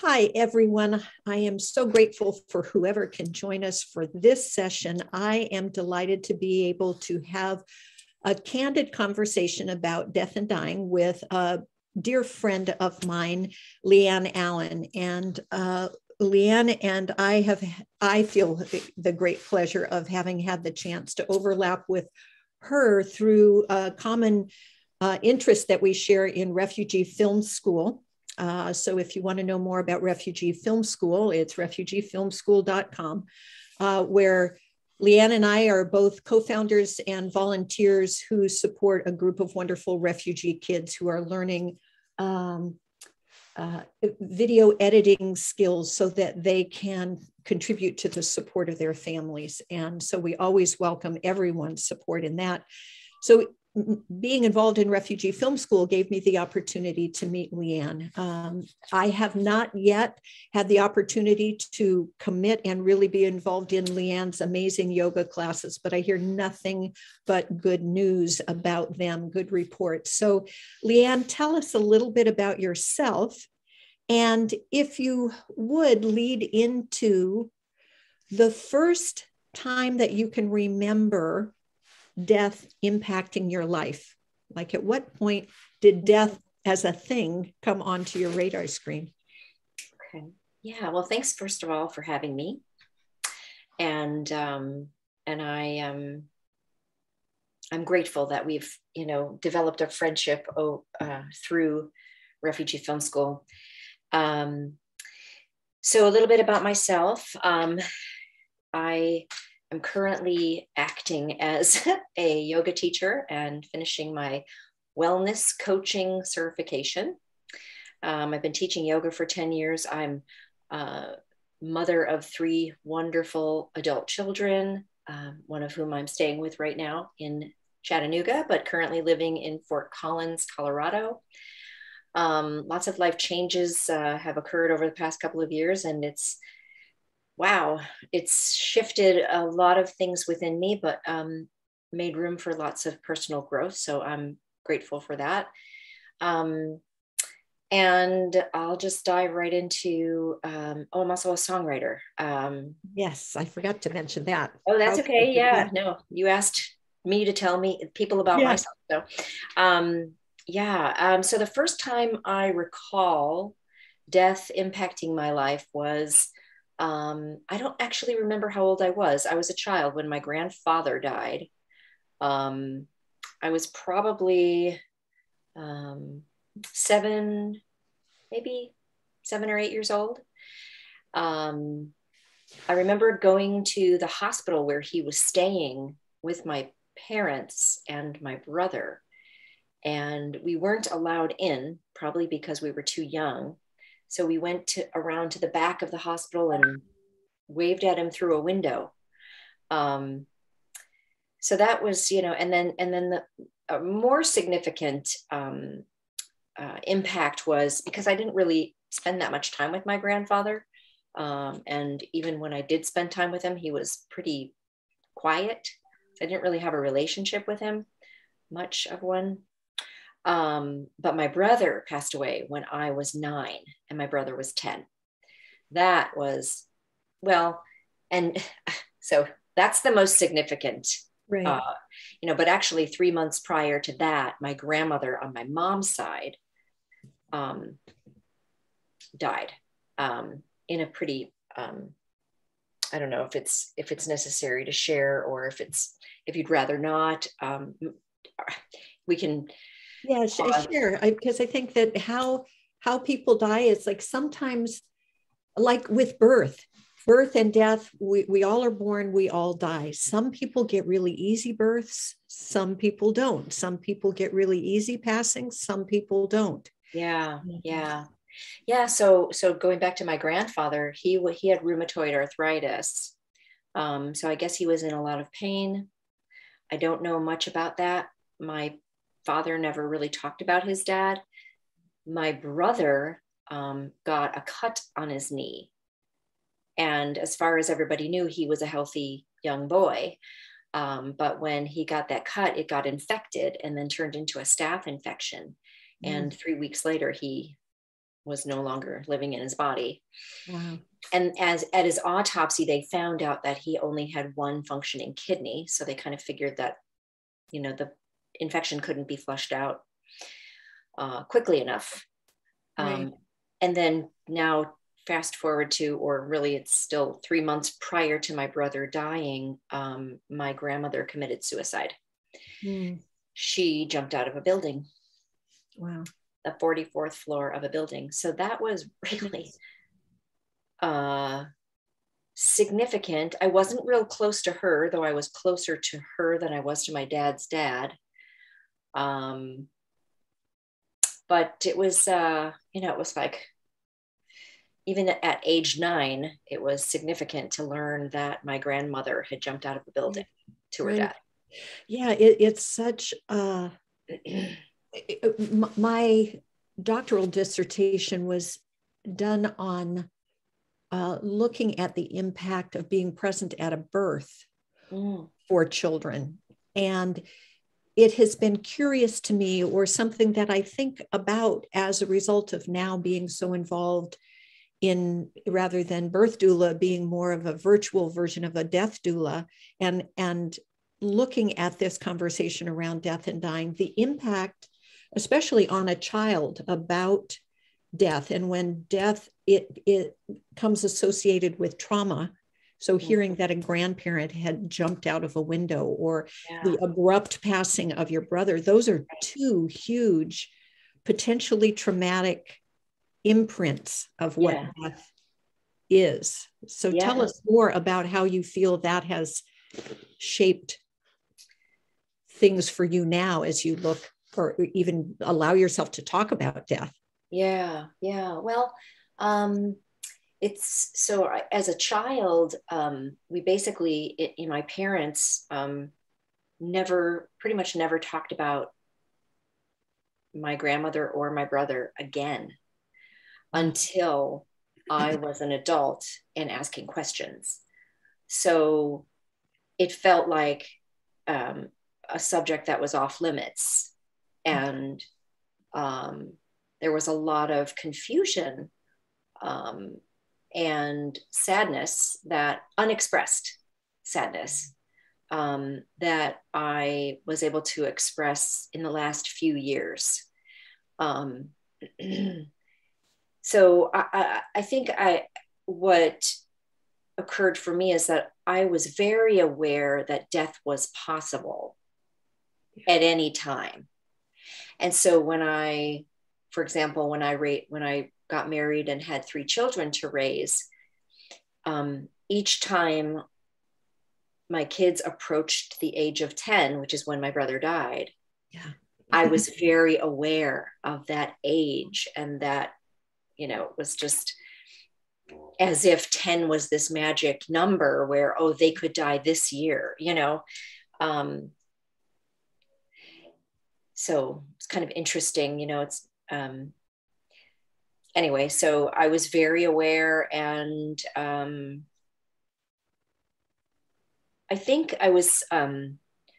Hi, everyone. I am so grateful for whoever can join us for this session. I am delighted to be able to have a candid conversation about death and dying with a dear friend of mine, Leanne Allen. And Leanne and I feel the great pleasure of having had the chance to overlap with her through a common interest that we share in Refugee Film School. So if you want to know more about Refugee Film School, it's refugeefilmschool.com, where Leanne and I are both co-founders and volunteers who support a group of wonderful refugee kids who are learning video editing skills so that they can contribute to the support of their families. And so we always welcome everyone's support in that. So being involved in Refugee Film School gave me the opportunity to meet Leanne. I have not yet had the opportunity to commit and really be involved in Leanne's amazing yoga classes, but I hear nothing but good news about them, good reports. So Leanne, tell us a little bit about yourself. And if you would lead into the first time that you can remember death impacting your life. Like at what point did death as a thing come onto your radar screen? Okay. Yeah. Well, thanks first of all for having me. And I'm grateful that we've, developed a friendship through Refugee Film School. So a little bit about myself. I'm currently acting as a yoga teacher and finishing my wellness coaching certification. I've been teaching yoga for 10 years. I'm a mother of 3 wonderful adult children, one of whom I'm staying with right now in Chattanooga, but currently living in Fort Collins, Colorado. Lots of life changes have occurred over the past couple of years, and it's shifted a lot of things within me, but made room for lots of personal growth. So I'm grateful for that. And I'll just dive right into, I'm also a songwriter. Yes, I forgot to mention that. Oh, that's okay. Yeah, no, you asked me to tell people about myself. So, so the first time I recall death impacting my life was, I don't actually remember how old I was. I was a child when my grandfather died. I was probably 7 or 8 years old. I remember going to the hospital where he was staying with my parents and my brother. And we weren't allowed in, probably because we were too young. So we went around to the back of the hospital and waved at him through a window. So that was, and then the more significant impact was because I didn't really spend that much time with my grandfather. And even when I did spend time with him, he was pretty quiet. I didn't really have a relationship with him, much of one. But my brother passed away when I was 9 and my brother was 10. That was, and so that's the most significant, right. But actually 3 months prior to that, my grandmother on my mom's side died in a pretty, I don't know if it's necessary to share or if you'd rather not, we can. Yeah, sure. Because I think that how people die is like sometimes like with birth and death, we all are born, we all die. Some people get really easy births, some people don't. Some people get really easy passing, some people don't. Yeah. So going back to my grandfather, he had rheumatoid arthritis. So I guess he was in a lot of pain. I don't know much about that. My father never really talked about his dad. My brother got a cut on his knee. And as far as everybody knew, he was a healthy young boy. But when he got that cut, it got infected and then turned into a staph infection. And 3 weeks later, he was no longer living in his body. Wow. And as at his autopsy, they found out that he only had one functioning kidney. So they kind of figured that, the infection couldn't be flushed out quickly enough. Right. And then now fast forward to, or really it's still 3 months prior to my brother dying, my grandmother committed suicide. Mm. She jumped out of a building. Wow. The 44th floor of a building. So that was really significant. I wasn't real close to her, though I was closer to her than I was to my dad's dad. But it was, it was like, even at age 9, it was significant to learn that my grandmother had jumped out of a building to her death. Yeah, it's such, my doctoral dissertation was done on looking at the impact of being present at a birth for children. And it has been curious to me, or something that I think about as a result of now being so involved in, rather than birth doula, being more of a virtual version of a death doula, and looking at this conversation around death and dying, the impact, especially on a child, about death. And when death, it comes associated with trauma. So hearing that a grandparent had jumped out of a window, or the abrupt passing of your brother, those are two huge, potentially traumatic imprints of what death is. So tell us more about how you feel that has shaped things for you now as you look, or even allow yourself to talk about death. Yeah. Well, it's so as a child, we basically, my parents pretty much never talked about my grandmother or my brother again until I was an adult and asking questions. So it felt like a subject that was off limits. And there was a lot of confusion and sadness, that unexpressed sadness, that I was able to express in the last few years. So I think what occurred for me is that I was very aware that death was possible at any time. And so for example, when I got married and had 3 children to raise, each time my kids approached the age of 10, which is when my brother died, I was very aware of that age, and that, it was just as if 10 was this magic number where, they could die this year, so it's kind of interesting, it's, anyway, so I was very aware, and I think I was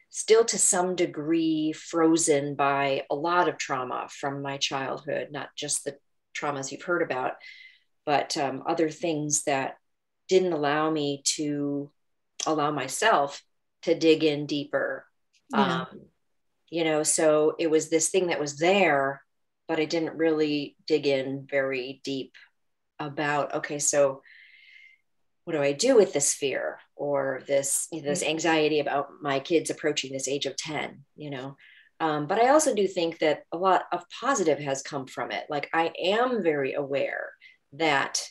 still to some degree frozen by a lot of trauma from my childhood, not just the traumas you've heard about, but other things that didn't allow me to allow myself to dig in deeper. So it was this thing that was there, but I didn't really dig in very deep about, okay, so what do I do with this fear, or this anxiety about my kids approaching this age of 10, but I also do think that a lot of positive has come from it. Like, I am very aware that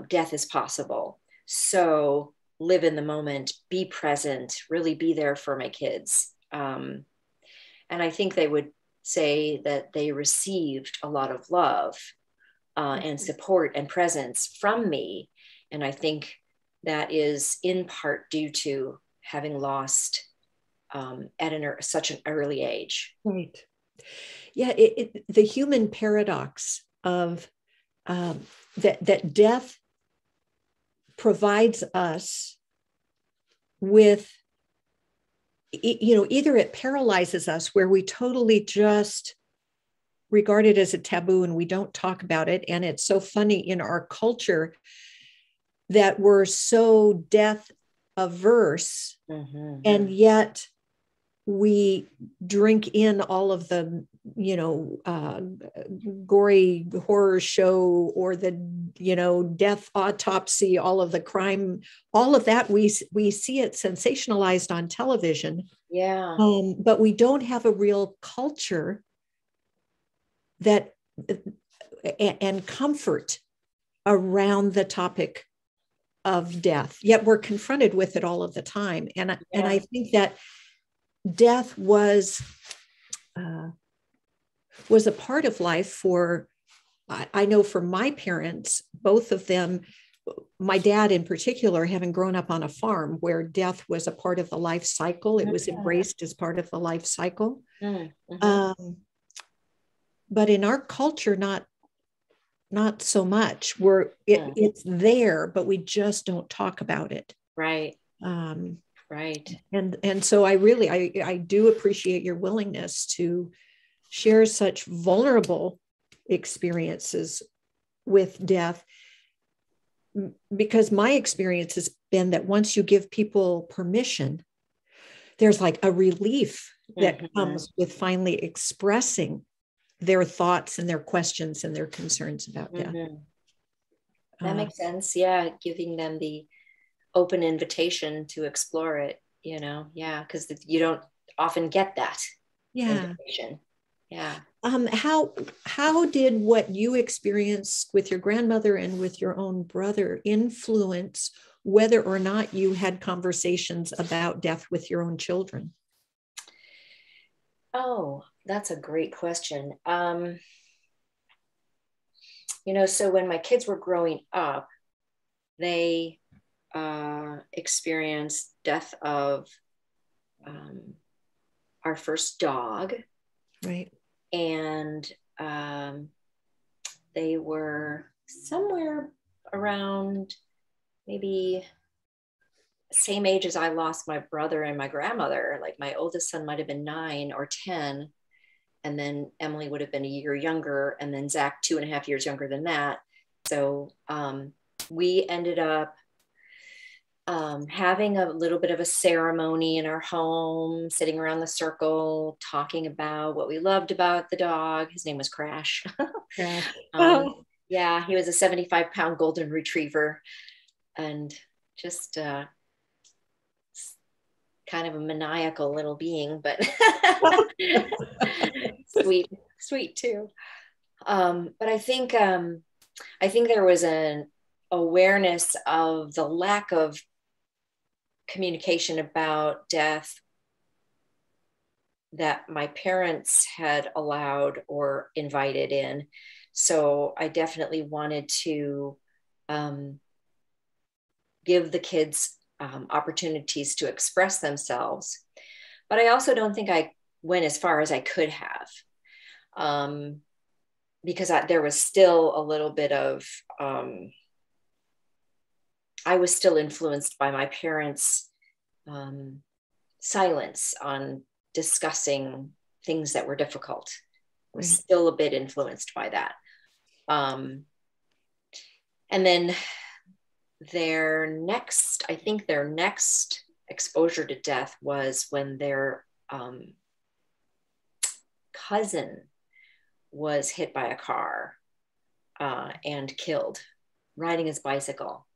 death is possible. So live in the moment, be present, really be there for my kids. And I think they would say that they received a lot of love and support and presence from me. And I think that is in part due to having lost at such an early age. Right. Yeah. The human paradox of that death provides us with, either it paralyzes us where we totally just regarded as a taboo and we don't talk about it. And it's so funny in our culture that we're so death averse, and yet we drink in all of the, gory horror show, or the, death autopsy, all of the crime, all of that. We see it sensationalized on television. Yeah. But we don't have a real culture that and comfort around the topic of death, yet we're confronted with it all of the time. And I think that death was a part of life for, I know for my parents, both of them, my dad in particular, having grown up on a farm where death was a part of the life cycle. It was embraced as part of the life cycle. But in our culture, not so much. It's there, but we just don't talk about it. Right. Right. And so I do appreciate your willingness to share such vulnerable experiences with death, because my experience has been that once you give people permission, there's like a relief that comes with finally expressing their thoughts and their questions and their concerns about death. That makes sense. Yeah. Giving them the open invitation to explore it, because you don't often get that invitation. Yeah. How did what you experienced with your grandmother and with your own brother influence whether or not you had conversations about death with your own children? Oh, that's a great question. So when my kids were growing up, they experienced death of our first dog. Right. And they were somewhere around maybe same age as I lost my brother and my grandmother. Like my oldest son might have been 9 or 10. And then Emily would have been a year younger. And then Zach 2.5 years younger than that. So we ended up having a little bit of a ceremony in our home, sitting around the circle, talking about what we loved about the dog. His name was Crash. Crash. Yeah, he was a 75-pound golden retriever, and just kind of a maniacal little being, but sweet too. But I think there was an awareness of the lack of communication about death that my parents had allowed or invited in. So I definitely wanted to give the kids opportunities to express themselves. But I also don't think I went as far as I could have, because there was still a little bit of, I was still influenced by my parents' silence on discussing things that were difficult. I was still a bit influenced by that. And then their next exposure to death was when their cousin was hit by a car and killed riding his bicycle.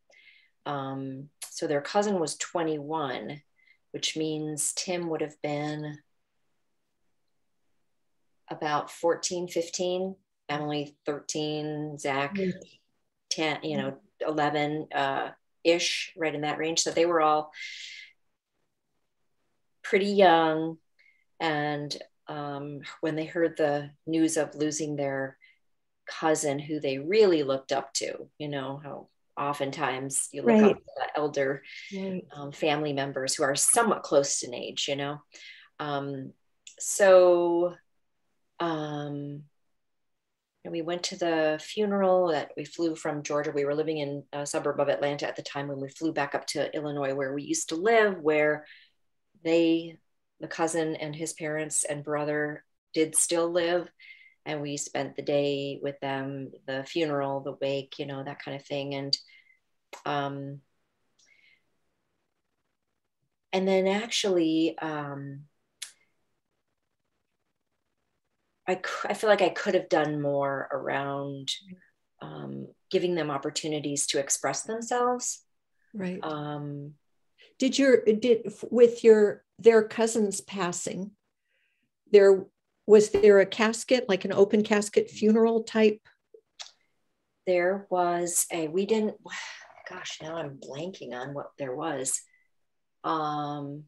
So their cousin was 21, which means Tim would have been about 14, 15, Emily 13, Zach 10, 11 ish, right in that range. So they were all pretty young. And when they heard the news of losing their cousin, who they really looked up to, how oftentimes you look up to the elder family members who are somewhat close in age, So we went to the funeral. That we flew from Georgia. We were living in a suburb of Atlanta at the time when we flew back up to Illinois, where we used to live, where the cousin and his parents and brother did still live. and we spent the day with them, the funeral, the wake, you know, that kind of thing. And then actually, I feel like I could have done more around giving them opportunities to express themselves. Right. With their cousin's passing, was there a casket, like an open casket funeral type? There was gosh, now I'm blanking on what there was. Gosh,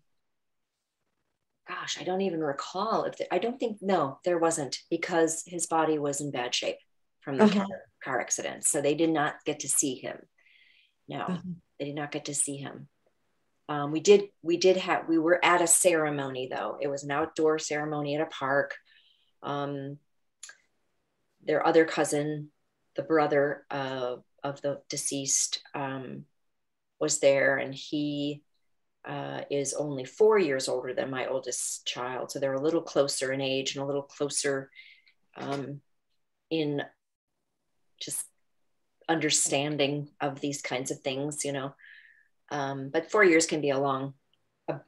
I don't even recall no, there wasn't, because his body was in bad shape from the car accident. So they did not get to see him. No, they did not get to see him. We were at a ceremony though. It was an outdoor ceremony at a park. Their other cousin, the brother of the deceased, was there, and he is only 4 years older than my oldest child. So they're a little closer in age and a little closer in just understanding of these kinds of things, you know. But 4 years can be a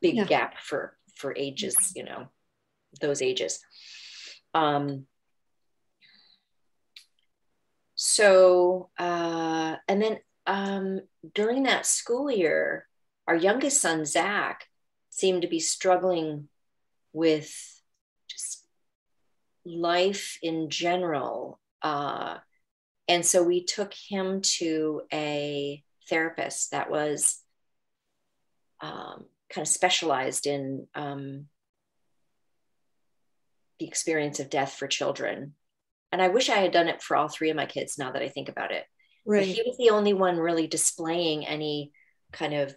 big gap for ages, you know, those ages. And then during that school year, our youngest son, Zach, seemed to be struggling with just life in general. And so we took him to a therapist that was kind of specialized in the experience of death for children. And I wish I had done it for all three of my kids, now that I think about it. Right. But he was the only one really displaying any kind of,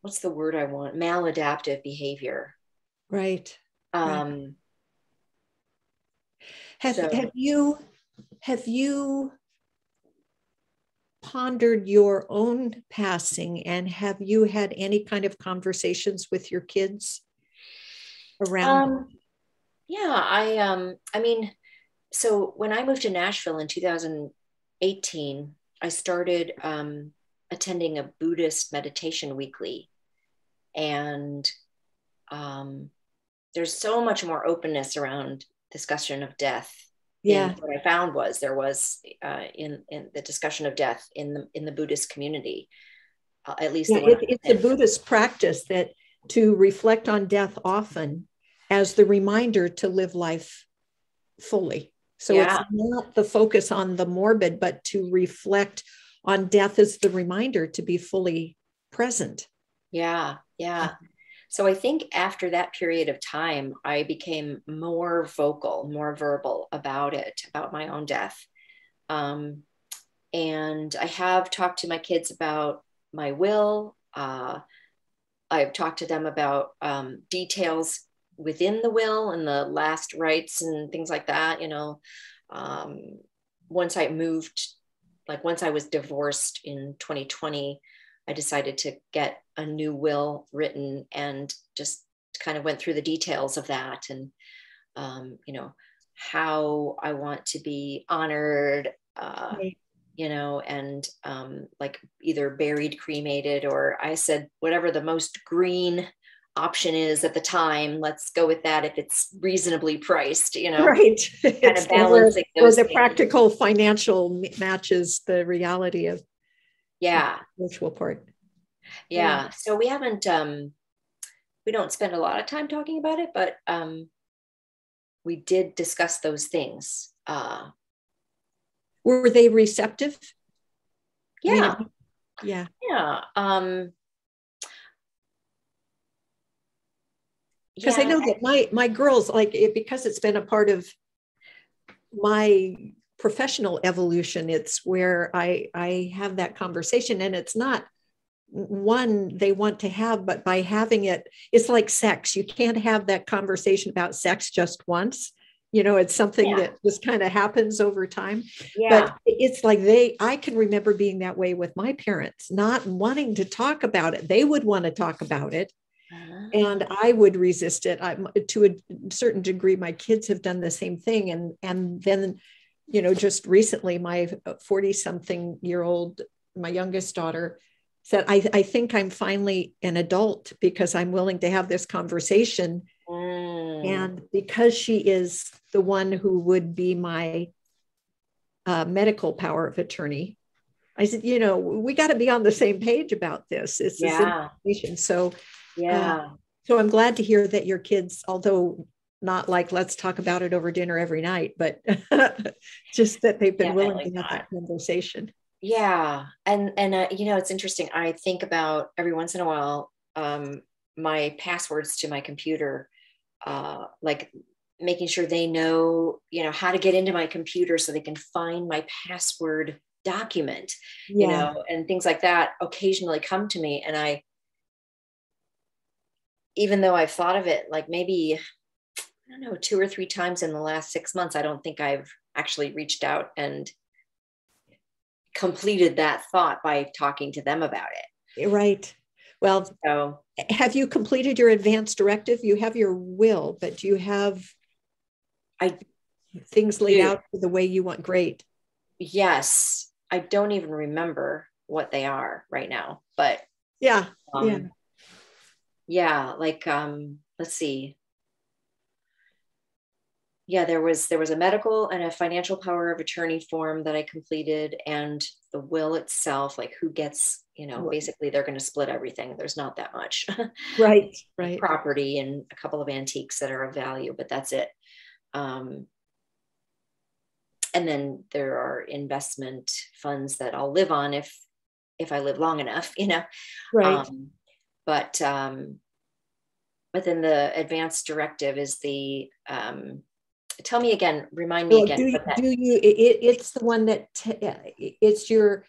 what's the word I want? Maladaptive behavior. Right. Right. Have you pondered your own passing, and have you had any kind of conversations with your kids around? Yeah, I mean, so when I moved to Nashville in 2018, I started attending a Buddhist meditation weekly. And there's so much more openness around discussion of death. Yeah. And what I found was there was in the discussion of death in the Buddhist community, at least. It's a Buddhist practice that to reflect on death often as the reminder to live life fully. So it's not the focus on the morbid, but to reflect on death as the reminder to be fully present. Yeah. So I think after that period of time, I became more vocal, more verbal about it, about my own death. And I have talked to my kids about my will. I've talked to them about details within the will and the last rites and things like that. You know, once I was divorced in 2020, I decided to get a new will written and just kind of went through the details of that, and you know, how I want to be honored, you know, and like either buried, cremated, or I said whatever the most green option is at the time, let's go with that if it's reasonably priced, you know. Right. Kind of balancing those the practical financial matches the reality of the virtual part. Yeah. So we haven't we don't spend a lot of time talking about it, but we did discuss those things. Were they receptive? Yeah. Yeah. Because I know that my girls, like it, because it's been a part of my professional evolution, it's where I have that conversation, and it's not one they want to have, but by having it, it's like sex. You can't have that conversation about sex just once. You know, it's something that just kind of happens over time. But it's like I can remember being that way with my parents, not wanting to talk about it. They would want to talk about it, And I would resist it. To a certain degree, my kids have done the same thing. And then, just recently, my 40-something-year-old, my youngest daughter, said, I think I'm finally an adult because I'm willing to have this conversation. And because she is the one who would be my medical power of attorney, I said, we got to be on the same page about this. It's this information. So, so I'm glad to hear that your kids, although not like, let's talk about it over dinner every night, but just that they've been willing to have that conversation. Yeah. And it's interesting. I think about every once in a while, my passwords to my computer, like making sure they know, how to get into my computer so they can find my password document, and things like that occasionally come to me. And even though I've thought of it, like maybe, I don't know, 2 or 3 times in the last 6 months, I don't think I've actually reached out and completed that thought by talking to them about it. Right. Well, so, have you completed your advanced directive? You have your will, but do you have things laid out the way you want? Great. Yes. I don't even remember what they are right now, but like, let's see. Yeah, there was a medical and a financial power of attorney form that I completed, and the will itself, like who gets, basically they're going to split everything. There's not that much right property and a couple of antiques that are of value, but that's it. And then there are investment funds that I'll live on if I live long enough, Right. But then the advanced directive is the, tell me again, remind me again. It's the one that it's your,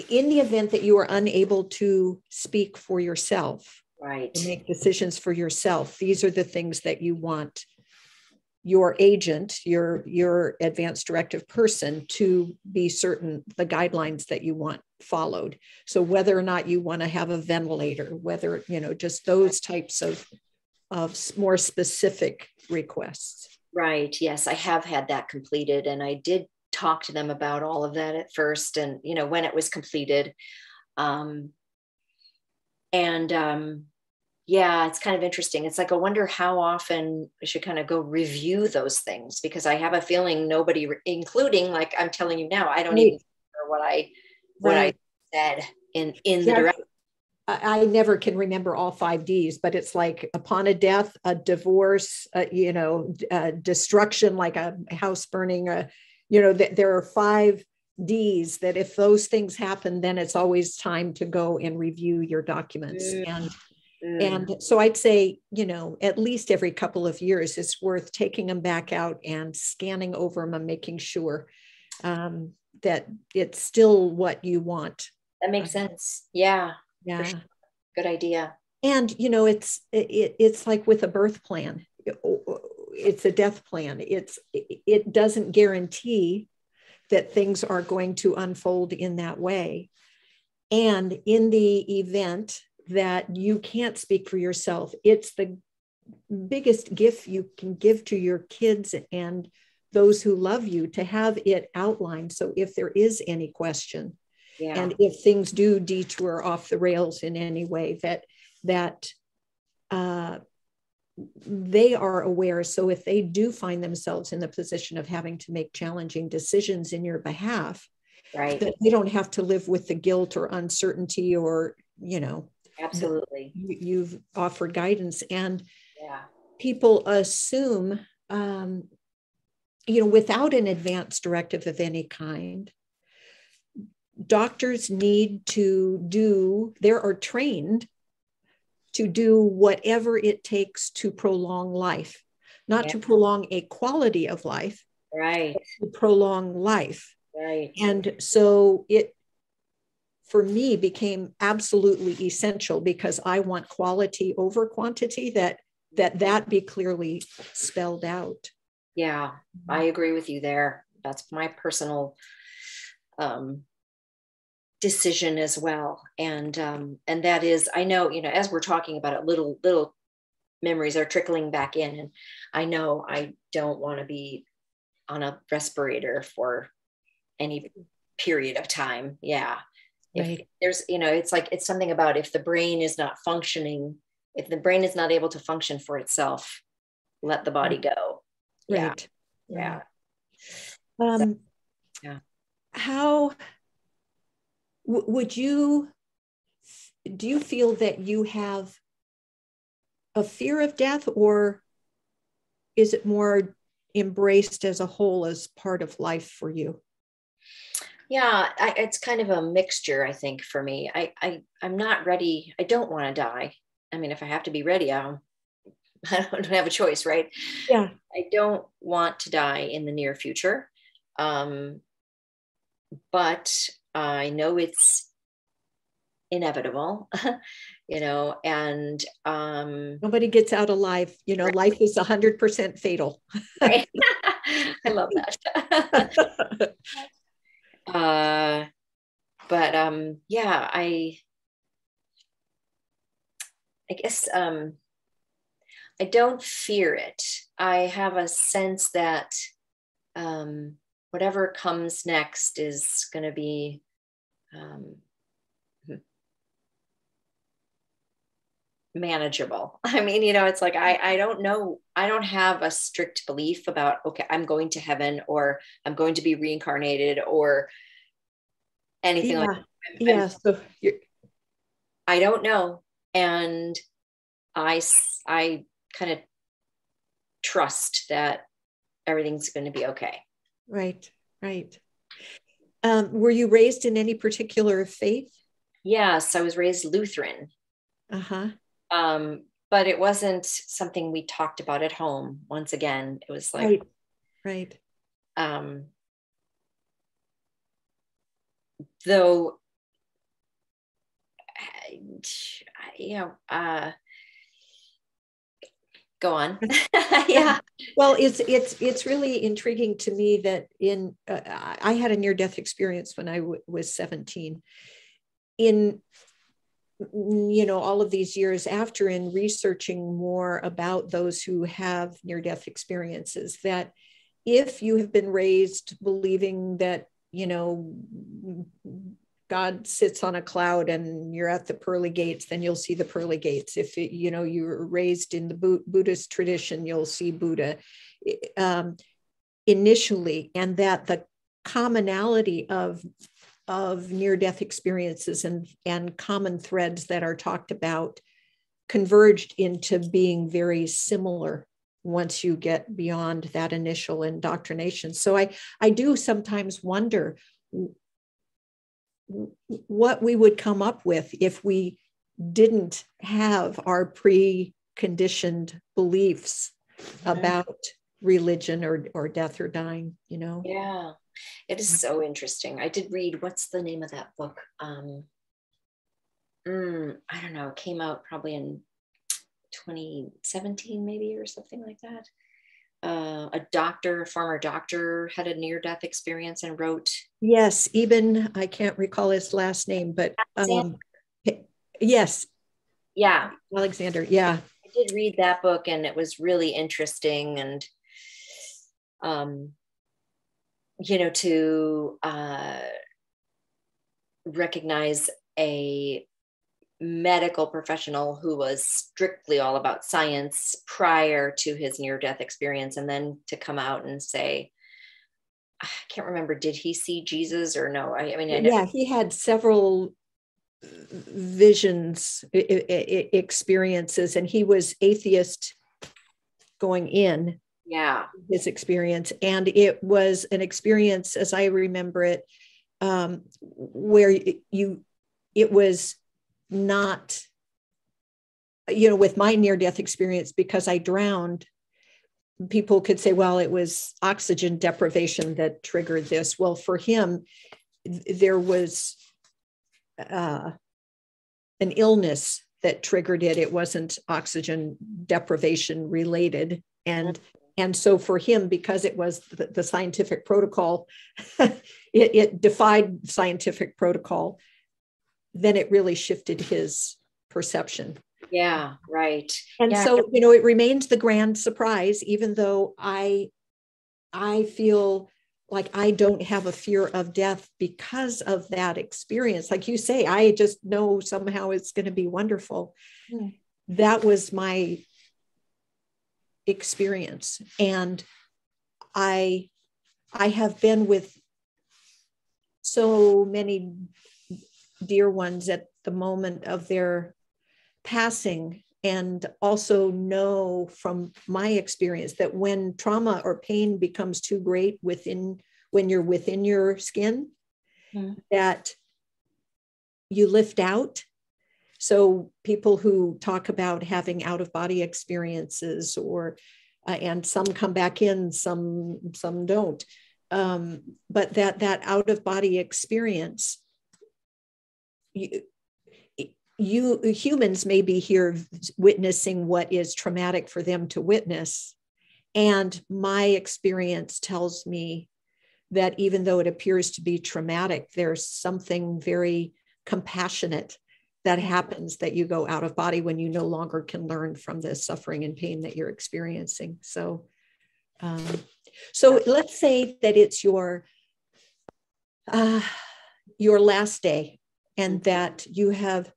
in the event that you are unable to speak for yourself, right, to make decisions for yourself, these are the things that you want your agent, your advanced directive person, to be certain the guidelines that you want followed. So whether or not you want to have a ventilator, whether, just those types of more specific requests. Right. Yes, I have had that completed, and I did talk to them about all of that at first, and when it was completed. Yeah, it's kind of interesting. It's like, I wonder how often I should kind of go review those things, because I have a feeling nobody, including, like I'm telling you now, I don't even remember what I said in the directive. I never can remember all 5 Ds, but it's like upon a death, a divorce, destruction, like a house burning, there are 5 Ds that if those things happen, then it's always time to go and review your documents. And so I'd say, at least every couple of years, it's worth taking them back out and scanning over them and making sure that it's still what you want. That makes sense. Yeah. Yeah. Sure. Good idea. And, it's like with a birth plan, it's a death plan. It doesn't guarantee that things are going to unfold in that way. And in the event that you can't speak for yourself, it's the biggest gift you can give to your kids and those who love you, to have it outlined. So if there is any question, and if things do detour off the rails in any way, that they are aware. So if they do find themselves in the position of having to make challenging decisions in your behalf, right, that they don't have to live with the guilt or uncertainty, or, absolutely, you've offered guidance. And people assume, without an advance directive of any kind, doctors need to are trained to do whatever it takes to prolong life, not to prolong a quality of life, right, but to prolong life. Right. And so it, for me, became absolutely essential, because I want quality over quantity, that be clearly spelled out. Yeah, I agree with you there. That's my personal decision as well. And that is, I know, as we're talking about it, little memories are trickling back in. And I know I don't want to be on a respirator for any period of time. Yeah. Right. If there's, it's something about if the brain is not functioning, if the brain is not able to function for itself, let the body go. Right. Yeah. Yeah. How do you feel that you have a fear of death, or is it more embraced as a whole as part of life for you? Yeah, it's kind of a mixture, I think, for me. I'm not ready. I don't want to die. I mean, if I have to be ready, I don't have a choice, right? Yeah. I don't want to die in the near future. But I know it's inevitable, and nobody gets out alive. Right. Life is 100% fatal. Right. I love that. But yeah, I guess I don't fear it. I have a sense that whatever comes next is going to be manageable. I mean, it's like, I don't know. I don't have a strict belief about, okay, I'm going to heaven, or I'm going to be reincarnated, or anything like that. Yeah. So I don't know. And I kind of trust that everything's going to be okay. Right. Were you raised in any particular faith? Yes, I was raised Lutheran. But it wasn't something we talked about at home. Once again, it was like, right. Though, go on. Yeah. Well, it's really intriguing to me that I had a near-death experience when I was 17. In all of these years after, in researching more about those who have near-death experiences, that if you have been raised believing that God sits on a cloud and you're at the pearly gates, then you'll see the pearly gates. If you're raised in the Buddhist tradition, you'll see Buddha initially, and that the commonality of near-death experiences and common threads that are talked about converged into being very similar once you get beyond that initial indoctrination. So I do sometimes wonder what we would come up with if we didn't have our preconditioned beliefs about religion or death or dying, Yeah, it is so interesting. I did read, what's the name of that book? I don't know, it came out probably in 2017 maybe, or something like that. A former doctor, had a near-death experience and wrote. Yes, even I can't recall his last name, but yes. Yeah. Alexander. Yeah. I did read that book, and it was really interesting. And, to recognize a medical professional who was strictly all about science prior to his near-death experience, and then to come out and say, I can't remember, did he see Jesus or no? I mean, yeah, he had several visions, experiences, and he was atheist going in. Yeah, his experience, and it was an experience, as I remember it, where it was not, with my near-death experience, because I drowned, people could say, well, it was oxygen deprivation that triggered this. Well, for him, there was an illness that triggered it. It wasn't oxygen deprivation related. And so for him, because it was the scientific protocol, it defied scientific protocol. then it really shifted his perception. Yeah, right. And yeah. so, it remains the grand surprise, even though I feel like I don't have a fear of death because of that experience. Like you say, I just know somehow it's going to be wonderful. Mm. That was my experience. And I have been with so many dear ones at the moment of their passing, and also know from my experience that when trauma or pain becomes too great when you're within your skin, that you lift out. So people who talk about having out of body experiences, or and some come back in, some don't, but that out of body experience, you humans may be here witnessing what is traumatic for them to witness. And my experience tells me that even though it appears to be traumatic, there's something very compassionate that happens, that you go out of body when you no longer can learn from the suffering and pain that you're experiencing. So let's say that it's your last day, and that you have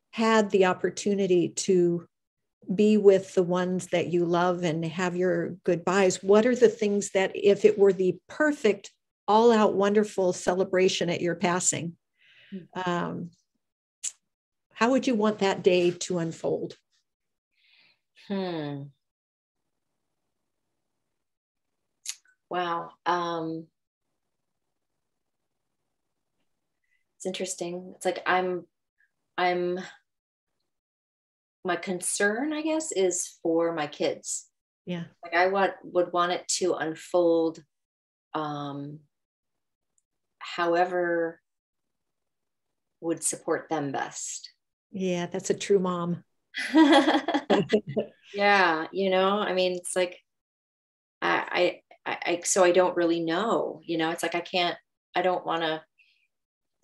had the opportunity to be with the ones that you love and have your goodbyes. What are the things that, if it were the perfect, all out, wonderful celebration at your passing, how would you want that day to unfold? Wow. It's interesting. It's like my concern, I guess, is for my kids. Yeah. Like I would want it to unfold however would support them best. Yeah, that's a true mom. Yeah, I mean, it's like so I don't really know, it's like I don't want to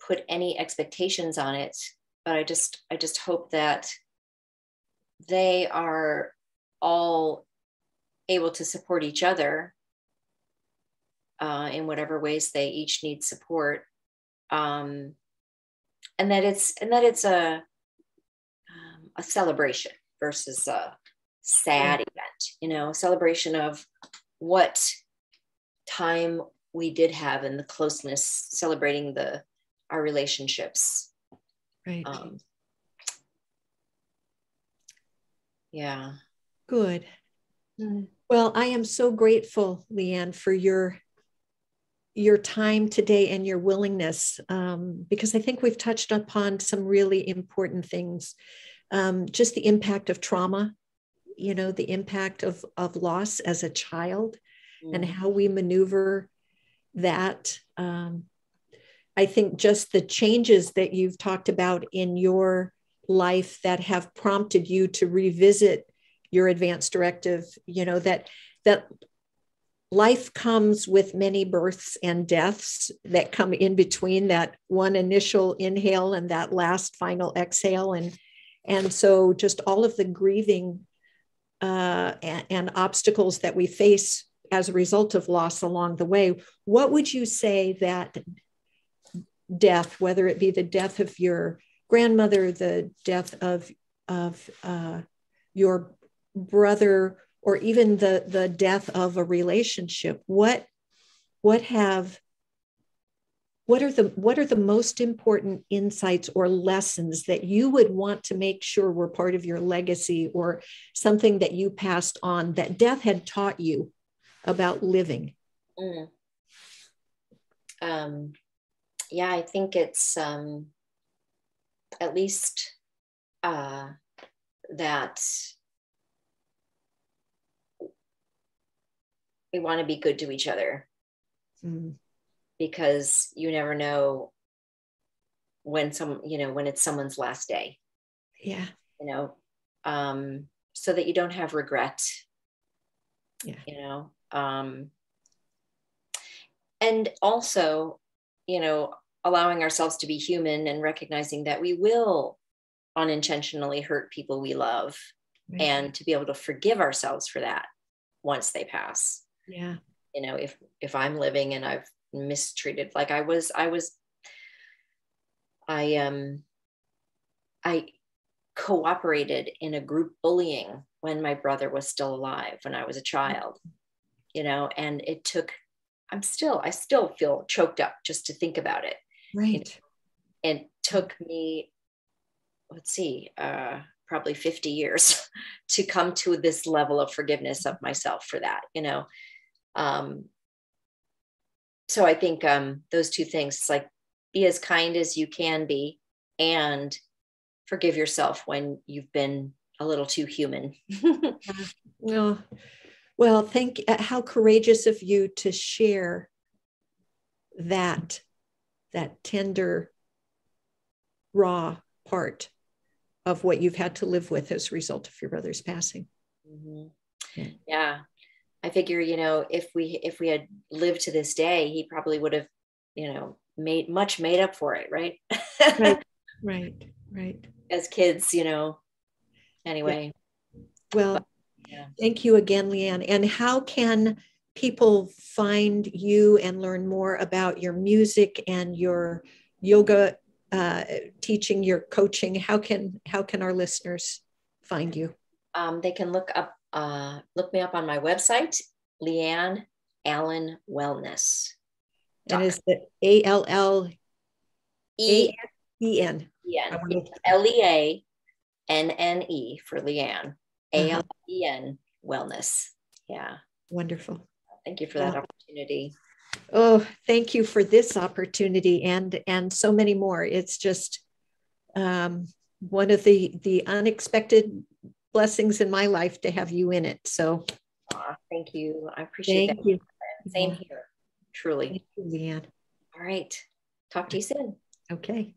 put any expectations on it, but I just hope that they are all able to support each other in whatever ways they each need support, and that it's a celebration versus a sad event, a celebration of what time we did have and the closeness, celebrating our relationships. Right. Yeah. Good. Well, I am so grateful, Leanne, for your time today and your willingness, because I think we've touched upon some really important things. Just the impact of trauma, the impact of loss as a child, and how we maneuver that. I think just the changes that you've talked about in your life that have prompted you to revisit your advanced directive, that life comes with many births and deaths that come in between that one initial inhale and that last final exhale. And so just all of the grieving and obstacles that we face as a result of loss along the way. What would you say that death, whether it be the death of your grandmother, the death of your brother, or even the death of a relationship, what are the most important insights or lessons that you would want to make sure were part of your legacy, or something that you passed on that death had taught you about living? Yeah, I think it's at least that we want to be good to each other, because you never know when it's someone's last day. Yeah. So that you don't have regret. Yeah. And also, allowing ourselves to be human and recognizing that we will unintentionally hurt people we love, right, and to be able to forgive ourselves for that once they pass. Yeah. You know, if I'm living and I've mistreated, like I cooperated in a group bullying when my brother was still alive, when I was a child, you know, and it took, I still feel choked up just to think about it. Right. You know? It took me, probably 50 years to come to this level of forgiveness of myself for that, you know? So I think those two things, it's like, be as kind as you can be and forgive yourself when you've been a little too human. Oh, well, how courageous of you to share that tender, raw part of what you've had to live with as a result of your brother's passing. Mm-hmm. Yeah. I figure, you know, if we had lived to this day, he probably would have, you know, made up for it. Right. Right. As kids, you know, anyway. Yeah. Well, yeah. Thank you again, Leanne. And how can people find you and learn more about your music and your yoga teaching, your coaching? How can our listeners find you? They can look me up on my website, Leanne Allen Wellness. And is it ALLEANEN? LEANNE for Leanne. ALEN Wellness. Yeah. Wonderful. Thank you for that opportunity. Oh, thank you for this opportunity and so many more. It's just one of the unexpected blessings in my life to have you in it. So thank you. I appreciate that. Thank you. Same here. Truly. Thank you, Leanne. All right. Talk to you soon. Okay.